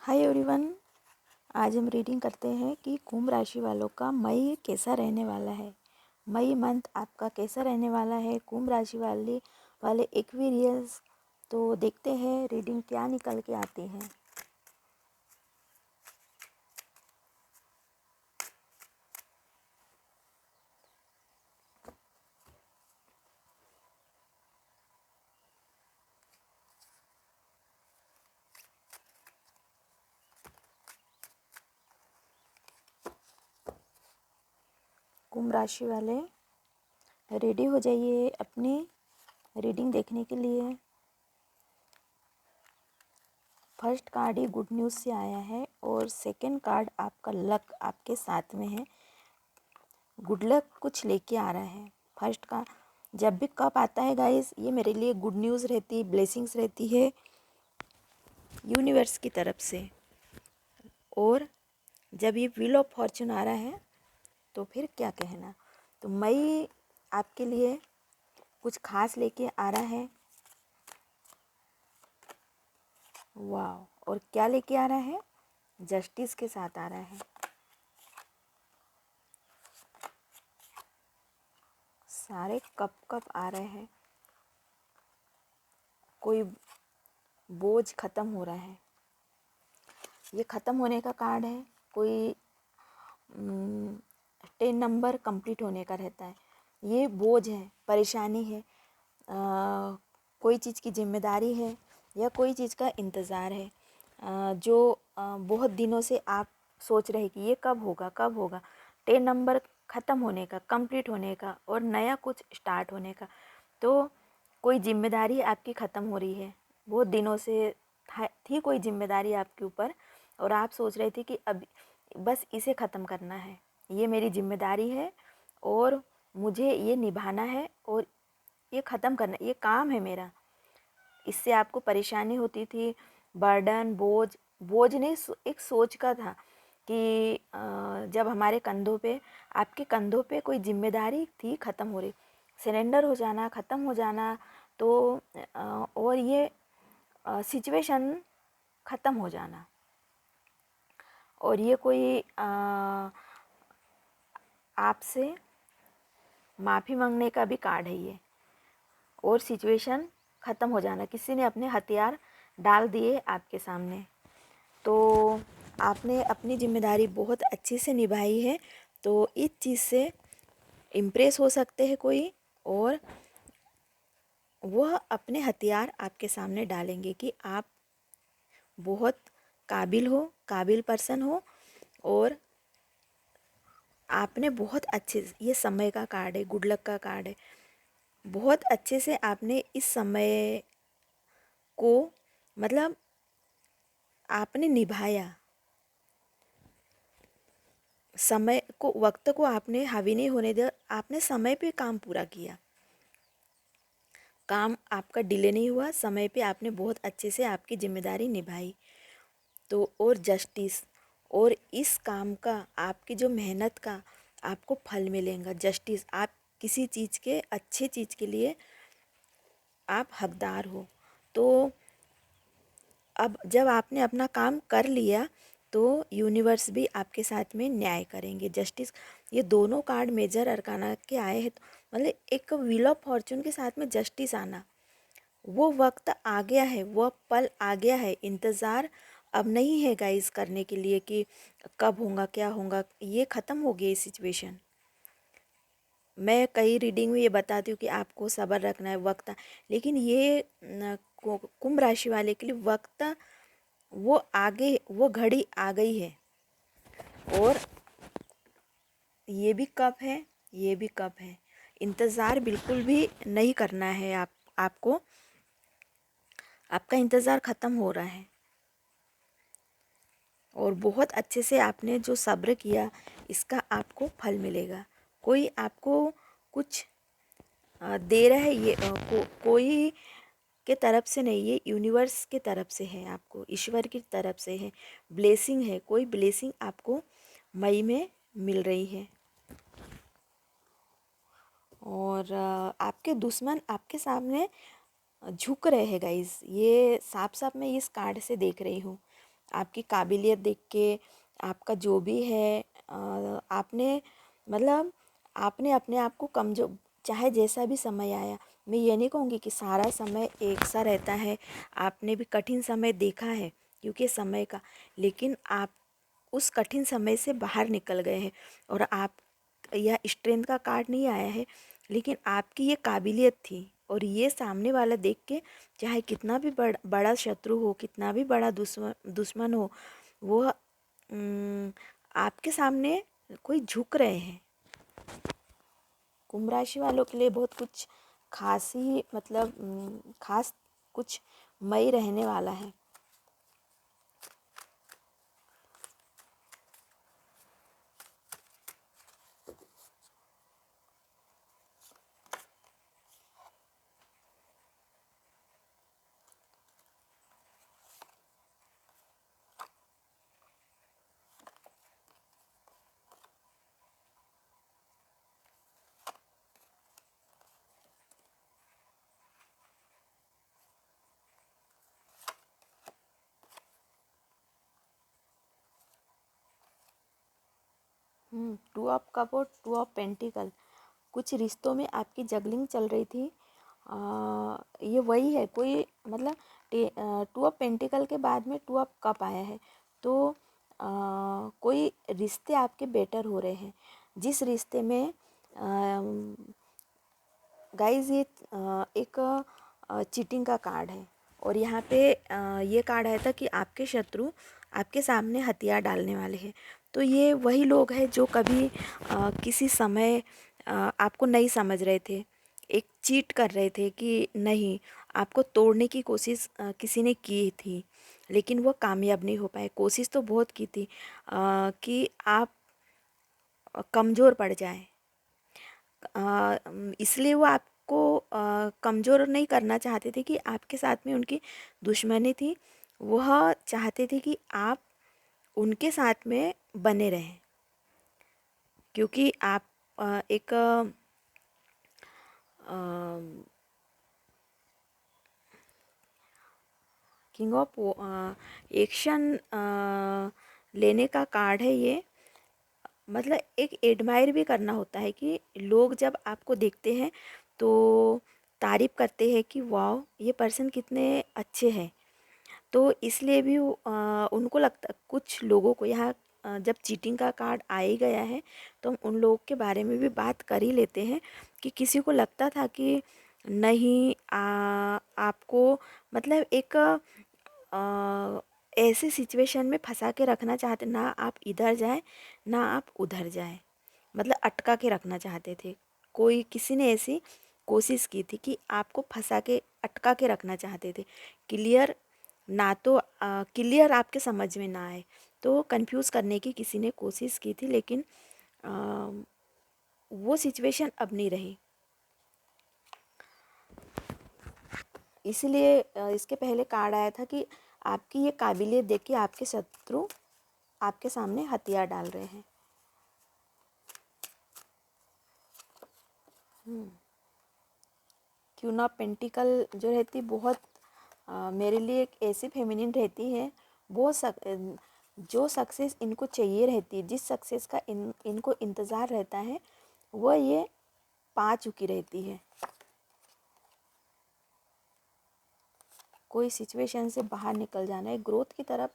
Hi everyone. आज हम reading करते हैं कि कुंभ राशि वालों का मई कैसा रहने वाला है। मई मंथ आपका कैसा रहने वाला है कुंभ राशि वाले एक्वेरियस। तो देखते हैं रीडिंग क्या निकल के आती है। कुंभ राशि वाले रेडी हो जाइए अपनी रीडिंग देखने के लिए। फर्स्ट कार्ड ही गुड न्यूज़ से आया है और सेकंड कार्ड आपका लक आपके साथ में है। गुड लक कुछ लेके आ रहा है। फर्स्ट का जब भी कप आता है गाइस, ये मेरे लिए गुड न्यूज़ रहती है, ब्लेसिंग्स रहती है यूनिवर्स की तरफ से। और जब ये व्हील ऑफ फॉर्चून आ रहा है तो फिर क्या कहना। तो मई आपके लिए कुछ खास लेके आ रहा है। वाह, और क्या लेके आ रहा है, जस्टिस के साथ आ रहा है। सारे कप कप आ रहे हैं। कोई बोझ खत्म हो रहा है, ये ख़त्म होने का कार्ड है। कोई 10 नंबर कंप्लीट होने का रहता है। ये बोझ है, परेशानी है, कोई चीज़ की जिम्मेदारी है या कोई चीज़ का इंतज़ार है जो बहुत दिनों से आप सोच रहे कि ये कब होगा कब होगा। 10 नंबर ख़त्म होने का, कंप्लीट होने का और नया कुछ स्टार्ट होने का। तो कोई जिम्मेदारी आपकी ख़त्म हो रही है। बहुत दिनों से थी कोई जिम्मेदारी आपके ऊपर और आप सोच रहे थे कि अब बस इसे ख़त्म करना है, ये मेरी जिम्मेदारी है और मुझे ये निभाना है और ये ख़त्म करना, ये काम है मेरा। इससे आपको परेशानी होती थी, बर्डन, बोझ। बोझ नहीं, एक सोच का था कि जब हमारे कंधों पे, आपके कंधों पे कोई जिम्मेदारी थी ख़त्म हो रही, सरेंडर हो जाना, ख़त्म हो जाना। तो और ये सिचुएशन ख़त्म हो जाना और ये कोई आपसे माफ़ी मांगने का भी कार्ड है ये। और सिचुएशन ख़त्म हो जाना, किसी ने अपने हथियार डाल दिए आपके सामने। तो आपने अपनी जिम्मेदारी बहुत अच्छे से निभाई है। तो इस चीज़ से इम्प्रेस हो सकते हैं कोई और वह अपने हथियार आपके सामने डालेंगे कि आप बहुत काबिल हो, काबिल पर्सन हो और आपने बहुत अच्छे, ये समय का कार्ड है, गुड लक का कार्ड है। बहुत अच्छे से आपने इस समय को, मतलब आपने निभाया। समय को, वक्त को आपने हावी नहीं होने दिया। आपने समय पे काम पूरा किया, काम आपका डिले नहीं हुआ, समय पे आपने बहुत अच्छे से आपकी जिम्मेदारी निभाई। तो और जस्टिस, और इस काम का, आपकी जो मेहनत का आपको फल मिलेगा। जस्टिस, आप किसी चीज़ के, अच्छे चीज़ के लिए आप हकदार हो। तो अब जब आपने अपना काम कर लिया तो यूनिवर्स भी आपके साथ में न्याय करेंगे। जस्टिस, ये दोनों कार्ड मेजर अरकाना के आए हैं। तो मतलब एक व्हील ऑफ फॉर्चून के साथ में जस्टिस आना, वो वक्त आ गया है, वो पल आ गया है। इंतज़ार अब नहीं है गाइस करने के लिए कि कब होगा क्या होगा, ये ख़त्म हो गई सिचुएशन। मैं कई रीडिंग में ये बताती हूँ कि आपको सब्र रखना है, वक्त। लेकिन ये कुंभ राशि वाले के लिए वक्त, वो आगे, वो घड़ी आ गई है। और ये भी कप है, ये भी कप है। इंतज़ार बिल्कुल भी नहीं करना है आपको। आपका इंतज़ार ख़त्म हो रहा है और बहुत अच्छे से आपने जो सब्र किया, इसका आपको फल मिलेगा। कोई आपको कुछ दे रहा है, ये कोई के तरफ से नहीं, ये यूनिवर्स के तरफ से है, आपको ईश्वर की तरफ से है, ब्लेसिंग है। कोई ब्लेसिंग आपको मई में मिल रही है। और आपके दुश्मन आपके सामने झुक रहे हैं गाइस, ये साफ साफ मैं इस कार्ड से देख रही हूँ। आपकी काबिलियत देख के, आपका जो भी है, आपने मतलब आपने अपने आप को कमज़ोर, चाहे जैसा भी समय आया, मैं ये नहीं कहूँगी कि सारा समय एक सा रहता है, आपने भी कठिन समय देखा है क्योंकि समय का, लेकिन आप उस कठिन समय से बाहर निकल गए हैं और आप, यह स्ट्रेंथ का कार्ड नहीं आया है, लेकिन आपकी ये काबिलियत थी और ये सामने वाला देख के, चाहे कितना भी बड़ा शत्रु हो, कितना भी बड़ा दुश्मन हो, वो आपके सामने कोई झुक रहे हैं। कुंभ राशि वालों के लिए बहुत कुछ खास ही, मतलब खास कुछ मई रहने वाला है। टू ऑफ कप और टू ऑफ पेंटिकल, कुछ रिश्तों में आपकी जगलिंग चल रही थी। ये वही है, कोई मतलब टू ऑफ पेंटिकल के बाद में टू ऑफ कप आया है, तो कोई रिश्ते आपके बेटर हो रहे हैं। जिस रिश्ते में गाइस, ये एक चीटिंग का कार्ड है और यहाँ पे ये कार्ड आया था कि आपके शत्रु आपके सामने हथियार डालने वाले हैं। तो ये वही लोग हैं जो कभी किसी समय आपको नहीं समझ रहे थे, एक चीट कर रहे थे कि नहीं, आपको तोड़ने की कोशिश किसी ने की थी, लेकिन वो कामयाब नहीं हो पाए। कोशिश तो बहुत की थी कि आप कमज़ोर पड़ जाएं, इसलिए वो आपको कमज़ोर नहीं करना चाहते थे कि आपके साथ में उनकी दुश्मनी थी। वह चाहते थे कि आप उनके साथ में बने रहें, क्योंकि आप एक किंग ऑफ एक्शन लेने का कार्ड है ये। मतलब एक एडमायर भी करना होता है कि लोग जब आपको देखते हैं तो तारीफ़ करते हैं कि वाह, ये पर्सन कितने अच्छे हैं। तो इसलिए भी उनको लगता, कुछ लोगों को यहाँ जब चीटिंग का कार्ड आ ही गया है तो हम उन लोगों के बारे में भी बात कर ही लेते हैं कि किसी को लगता था कि नहीं, आपको मतलब एक ऐसे सिचुएशन में फंसा के रखना चाहते, ना आप इधर जाए ना आप उधर जाए, मतलब अटका के रखना चाहते थे। कोई किसी ने ऐसी कोशिश की थी कि आपको फंसा के अटका के रखना चाहते थे, क्लियर ना तो क्लियर आपके समझ में ना आए, तो कंफ्यूज करने की किसी ने कोशिश की थी, लेकिन आ, वो सिचुएशन अब नहीं रही। इसलिए इसके पहले कार्ड आया था कि आपकी ये काबिलियत देख के आपके शत्रु आपके सामने हथियार डाल रहे हैं। क्वीन ऑफ पेंटिकल जो रहती, बहुत मेरे लिए एक ऐसी फेमिनिन रहती है, बहुत जो सक्सेस इनको चाहिए रहती है, जिस सक्सेस का इनको इंतज़ार रहता है, वह ये पा चुकी रहती है। कोई सिचुएशन से बाहर निकल जाना है, ग्रोथ की तरफ।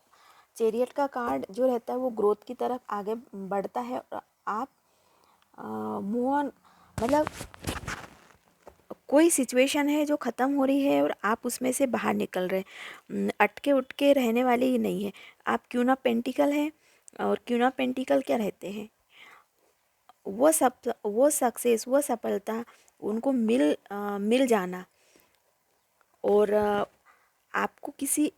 चैरियट का कार्ड जो रहता है वो ग्रोथ की तरफ आगे बढ़ता है और आप मूव ऑन, मतलब कोई सिचुएशन है जो ख़त्म हो रही है और आप उसमें से बाहर निकल रहे हैं, अटके उटके रहने वाले ही नहीं है आप। क्वीन ऑफ पेंटिकल है और क्वीन ऑफ पेंटिकल क्या रहते हैं, वो सक्सेस, वो सफलता उनको मिल जाना, और आपको किसी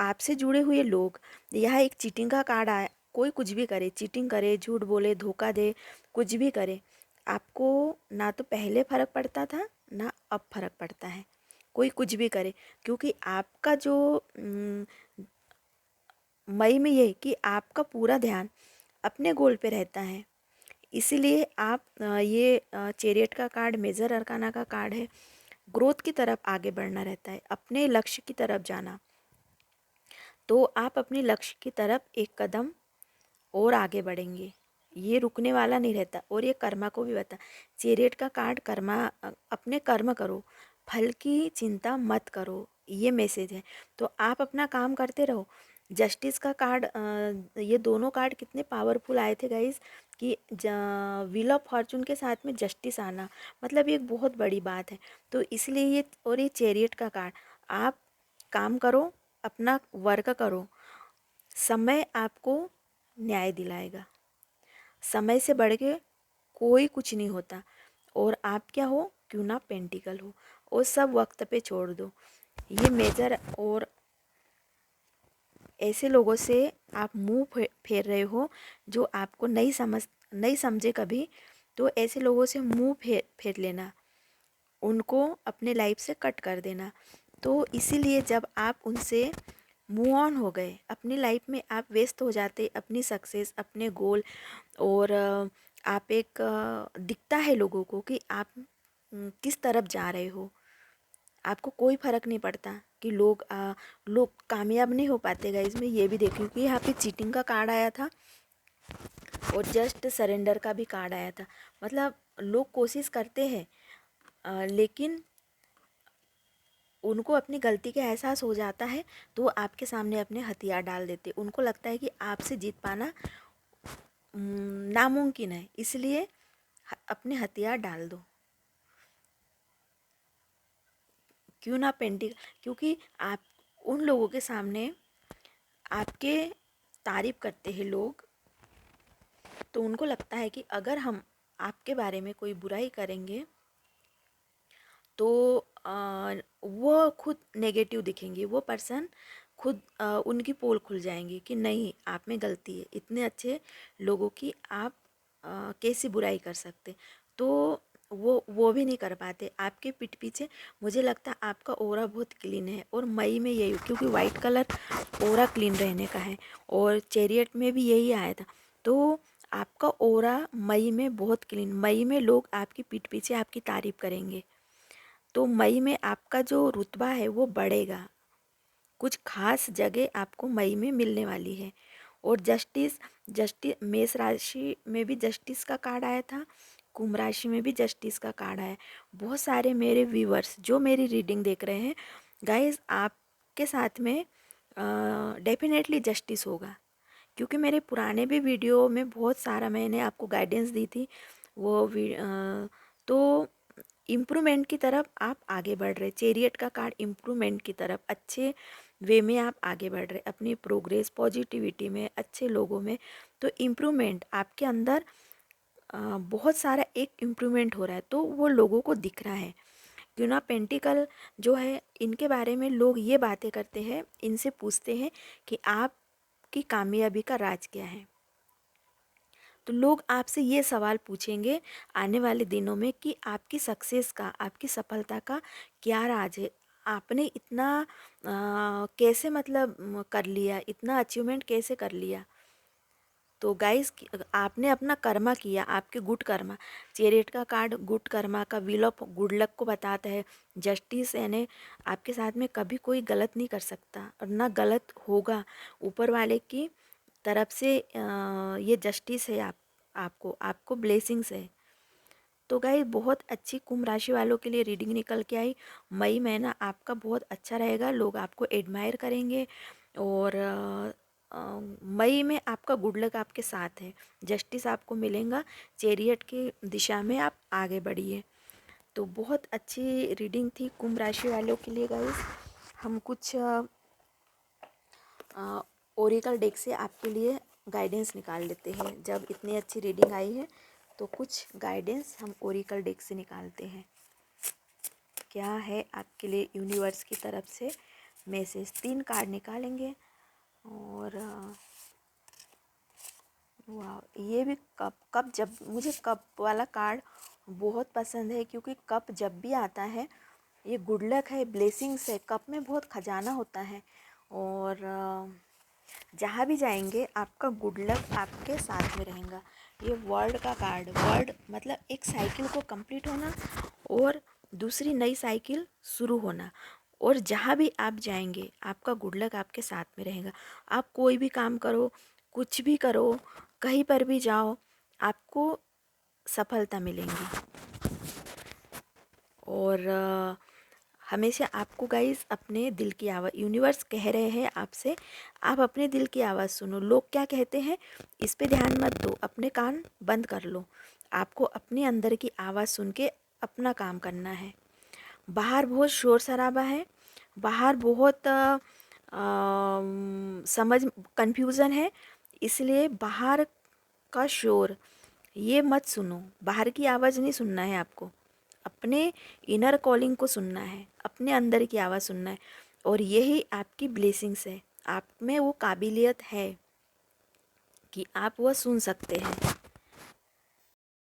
आपसे जुड़े हुए लोग, यह एक चीटिंग का कार्ड आया। कोई कुछ भी करे, चीटिंग करे, झूठ बोले, धोखा दे, कुछ भी करे, आपको ना तो पहले फ़र्क पड़ता था ना अब फ़र्क पड़ता है। कोई कुछ भी करे, क्योंकि आपका जो मई में ये कि आपका पूरा ध्यान अपने गोल पे रहता है। इसीलिए आप ये चैरियट का कार्ड मेजर अरकाना का कार्ड है। ग्रोथ की तरफ आगे बढ़ना रहता है, अपने लक्ष्य की तरफ जाना। तो आप अपने लक्ष्य की तरफ एक कदम और आगे बढ़ेंगे। ये रुकने वाला नहीं रहता। और ये कर्मा को भी बता, चैरियट का कार्ड कर्मा, अपने कर्म करो, फल की चिंता मत करो, ये मैसेज है। तो आप अपना काम करते रहो। जस्टिस का कार्ड, ये दोनों कार्ड कितने पावरफुल आए थे गाइस कि व्हील ऑफ फॉर्चून के साथ में जस्टिस आना मतलब ये एक बहुत बड़ी बात है। तो इसलिए ये, और ये चैरियट का कार्ड, आप काम करो, अपना वर्क करो, समय आपको न्याय दिलाएगा। समय से बढ़ के कोई कुछ नहीं होता। और आप क्या हो, क्यों ना पेंटिकल हो, और सब वक्त पे छोड़ दो ये मेजर। और ऐसे लोगों से आप मुंह फेर रहे हो जो आपको नहीं समझे कभी, तो ऐसे लोगों से मुंह फेर लेना, उनको अपने लाइफ से कट कर देना। तो इसीलिए जब आप उनसे मूव ऑन हो गए, अपनी लाइफ में आप व्यस्त हो जाते, अपनी सक्सेस, अपने गोल, और आप एक दिखता है लोगों को कि आप किस तरफ जा रहे हो। आपको कोई फ़र्क नहीं पड़ता कि लोग कामयाब नहीं हो पाते। गाइस मैं ये भी देखी, क्योंकि यहाँ पे चीटिंग का कार्ड आया था और जस्ट सरेंडर का भी कार्ड आया था। मतलब लोग कोशिश करते हैं, लेकिन उनको अपनी गलती का एहसास हो जाता है तो आपके सामने अपने हथियार डाल देते। उनको लगता है कि आपसे जीत पाना नामुमकिन है, इसलिए अपने हथियार डाल दो, क्यों ना पेंटिंग। क्योंकि आप उन लोगों के सामने आपके तारीफ करते हैं लोग, तो उनको लगता है कि अगर हम आपके बारे में कोई बुराई करेंगे तो वो खुद नेगेटिव दिखेंगे, वो पर्सन खुद उनकी पोल खुल जाएंगी कि नहीं, आप में गलती है, इतने अच्छे लोगों की आप कैसी बुराई कर सकते। तो वो भी नहीं कर पाते आपके पीठ पीछे। मुझे लगता है आपका ओरा बहुत क्लीन है, और मई में यही, क्योंकि वाइट कलर ओरा क्लीन रहने का है, और चैरियट में भी यही आया था। तो आपका ओरा मई में बहुत क्लीन, मई में लोग आपकी पीठ पीछे आपकी तारीफ करेंगे। तो मई में आपका जो रुतबा है वो बढ़ेगा, कुछ खास जगह आपको मई में मिलने वाली है। और जस्टिस मेष राशि में भी जस्टिस का कार्ड आया था, कुंभ राशि में भी जस्टिस का कार्ड आया। बहुत सारे मेरे व्यूअर्स जो मेरी रीडिंग देख रहे हैं गाइस, आपके साथ में डेफिनेटली जस्टिस होगा, क्योंकि मेरे पुराने भी वीडियो में बहुत सारा मैंने आपको गाइडेंस दी थी। तो इम्प्रूवमेंट की तरफ आप आगे बढ़ रहे, चैरियट का कार्ड इम्प्रूवमेंट की तरफ, अच्छे वे में आप आगे बढ़ रहे अपनी प्रोग्रेस, पॉजिटिविटी में, अच्छे लोगों में। तो इम्प्रूवमेंट आपके अंदर बहुत सारा एक इम्प्रूवमेंट हो रहा है, तो वो लोगों को दिख रहा है। क्यों ना पेंटिकल जो है, इनके बारे में लोग ये बातें करते हैं, इनसे पूछते हैं कि आपकी कामयाबी का राज क्या है। तो लोग आपसे ये सवाल पूछेंगे आने वाले दिनों में कि आपकी सक्सेस का, आपकी सफलता का क्या राज है, आपने इतना कैसे मतलब कर लिया, इतना अचीवमेंट कैसे कर लिया। तो गाइस आपने अपना कर्मा किया, आपके गुड कर्मा। चैरियट का कार्ड गुड कर्मा का, व्हील ऑफ गुड लक को बताता है। जस्टिस यानी आपके साथ में कभी कोई गलत नहीं कर सकता और ना गलत होगा। ऊपर वाले की तरफ से ये जस्टिस है, आपको आपको ब्लेसिंग्स है। तो गाइस बहुत अच्छी कुंभ राशि वालों के लिए रीडिंग निकल के आई। मई महीना आपका बहुत अच्छा रहेगा, लोग आपको एडमायर करेंगे, और मई में आपका गुड लक आपके साथ है, जस्टिस आपको मिलेगा, चैरियट की दिशा में आप आगे बढ़िए। तो बहुत अच्छी रीडिंग थी कुंभ राशि वालों के लिए गाइस। हम कुछ ओरेकल डेक से आपके लिए गाइडेंस निकाल लेते हैं। जब इतनी अच्छी रीडिंग आई है तो कुछ गाइडेंस हम ओरेकल डेक से निकालते हैं। क्या है आपके लिए यूनिवर्स की तरफ से मैसेज। 3 कार्ड निकालेंगे, और वाह, ये भी कप जब मुझे कप वाला कार्ड बहुत पसंद है, क्योंकि कप जब भी आता है ये गुड लक है, ब्लेसिंग्स है। कप में बहुत खजाना होता है, और जहाँ भी जाएंगे आपका गुड लक आपके साथ में रहेगा। ये वर्ल्ड का कार्ड, वर्ल्ड मतलब एक साइकिल को कंप्लीट होना और दूसरी नई साइकिल शुरू होना, और जहाँ भी आप जाएंगे आपका गुड लक आपके साथ में रहेगा। आप कोई भी काम करो, कुछ भी करो, कहीं पर भी जाओ, आपको सफलता मिलेंगी। और हमेशा आपको गाइस अपने दिल की आवाज़, यूनिवर्स कह रहे हैं आपसे, आप अपने दिल की आवाज़ सुनो। लोग क्या कहते हैं इस पे ध्यान मत दो, अपने कान बंद कर लो। आपको अपने अंदर की आवाज़ सुन के अपना काम करना है। बाहर बहुत शोर शराबा है, बाहर बहुत समझ कन्फ्यूज़न है, इसलिए बाहर का शोर ये मत सुनो। बाहर की आवाज़ नहीं सुनना है आपको, अपने इनर कॉलिंग को सुनना है, अपने अंदर की आवाज़ सुनना है। और यही आपकी ब्लेसिंग्स है, आप में वो काबिलियत है कि आप वह सुन सकते हैं।